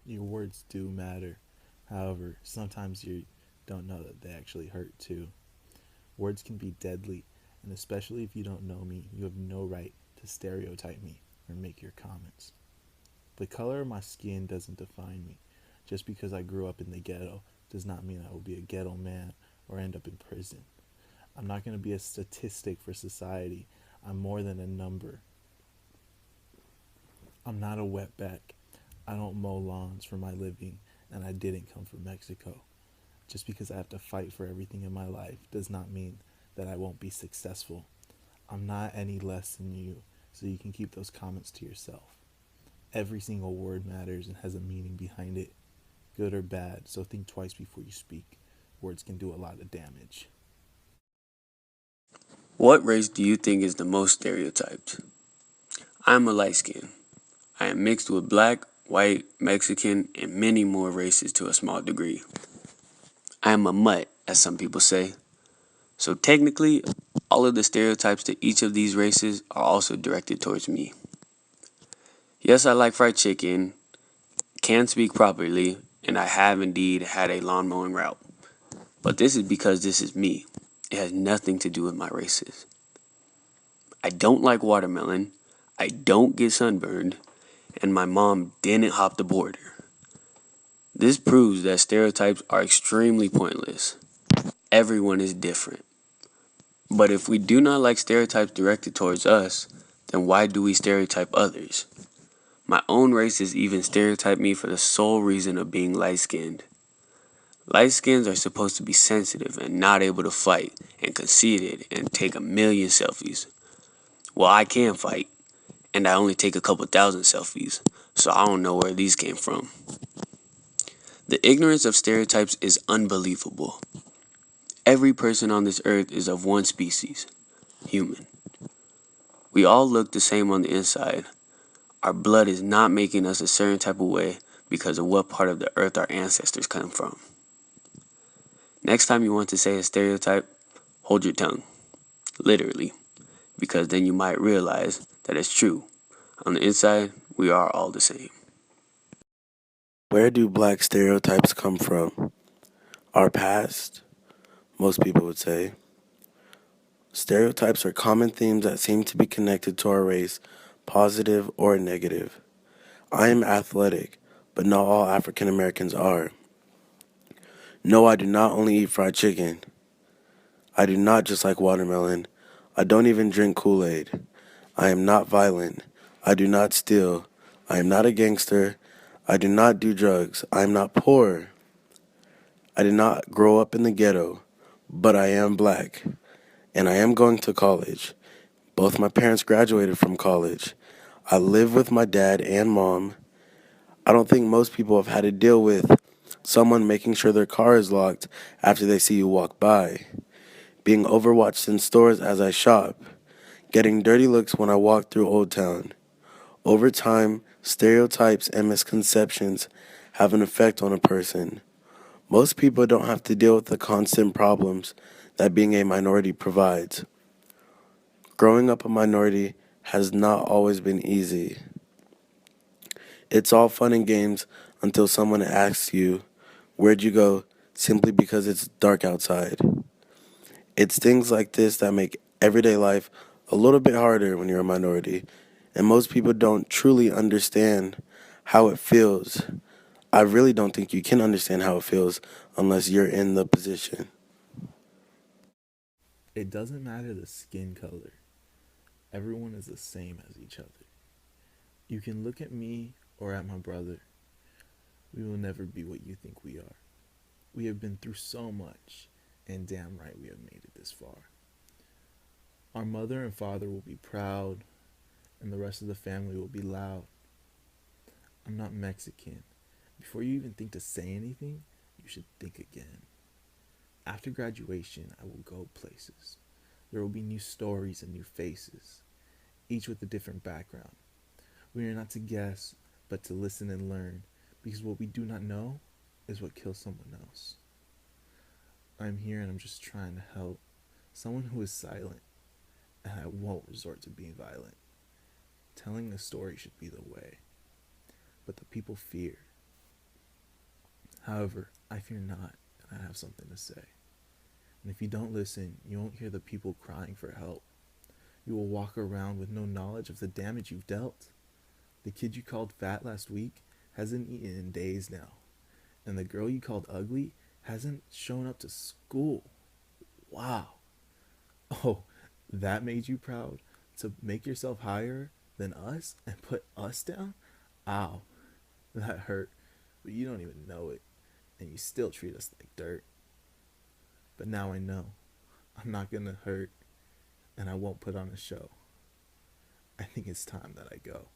Your words do matter. However, sometimes you don't know that they actually hurt too. Words can be deadly, and especially if you don't know me, you have no right to stereotype me or make your comments. The color of my skin doesn't define me. Just because I grew up in the ghetto does not mean I will be a ghetto man or end up in prison. I'm not going to be a statistic for society. I'm more than a number. I'm not a wetback. I don't mow lawns for my living, and I didn't come from Mexico. Just because I have to fight for everything in my life does not mean that I won't be successful. I'm not any less than you, so you can keep those comments to yourself. Every single word matters and has a meaning behind it, good or bad, so think twice before you speak. Words can do a lot of damage. What race do you think is the most stereotyped? I'm a light skin. I am mixed with black, white, Mexican, and many more races to a small degree. I am a mutt, as some people say. So technically, all of the stereotypes to each of these races are also directed towards me. Yes, I like fried chicken, can speak properly, and I have indeed had a lawn mowing route. But this is because this is me. It has nothing to do with my races. I don't like watermelon, I don't get sunburned, and my mom didn't hop the border. This proves that stereotypes are extremely pointless. Everyone is different. But if we do not like stereotypes directed towards us, then why do we stereotype others? My own races even stereotype me for the sole reason of being light skinned. Light skins are supposed to be sensitive and not able to fight, and conceited and take a million selfies. Well, I can fight, and I only take a couple thousand selfies, so I don't know where these came from. The ignorance of stereotypes is unbelievable. Every person on this earth is of one species, human. We all look the same on the inside. Our blood is not making us a certain type of way because of what part of the earth our ancestors come from. Next time you want to say a stereotype, hold your tongue. Literally. Because then you might realize that it's true. On the inside, we are all the same. Where do black stereotypes come from? Our past, most people would say. Stereotypes are common themes that seem to be connected to our race, positive or negative. I am athletic, but not all African Americans are. No, I do not only eat fried chicken. I do not just like watermelon. I don't even drink Kool-Aid. I am not violent. I do not steal. I am not a gangster. I do not do drugs. I am not poor. I did not grow up in the ghetto, but I am black, and I am going to college. Both my parents graduated from college. I live with my dad and mom. I don't think most people have had to deal with someone making sure their car is locked after they see you walk by, being overwatched in stores as I shop, getting dirty looks when I walk through Old Town. Over time, stereotypes and misconceptions have an effect on a person. Most people don't have to deal with the constant problems that being a minority provides. Growing up a minority has not always been easy. It's all fun and games until someone asks you, "Where'd you go?" simply because it's dark outside. It's things like this that make everyday life a little bit harder when you're a minority, and most people don't truly understand how it feels. I really don't think you can understand how it feels unless you're in the position. It doesn't matter the skin color, everyone is the same as each other. You can look at me or at my brother. We will never be what you think we are. We have been through so much, and damn right we have made it this far. Our mother and father will be proud, and the rest of the family will be loud. I'm not Mexican. Before you even think to say anything, you should think again. After graduation, I will go places. There will be new stories and new faces, each with a different background. We are not to guess, but to listen and learn, because what we do not know is what kills someone else. I'm here and I'm just trying to help someone who is silent, and I won't resort to being violent. Telling a story should be the way, but the people fear. However, I fear not, and I have something to say. And if you don't listen, you won't hear the people crying for help. You will walk around with no knowledge of the damage you've dealt. The kid you called fat last week hasn't eaten in days now. And the girl you called ugly hasn't shown up to school. Wow. Oh, that made you proud? To make yourself higher than us and put us down? Ow, that hurt. But you don't even know it. And you still treat us like dirt. But now I know. I'm not gonna hurt. And I won't put on a show. I think it's time that I go.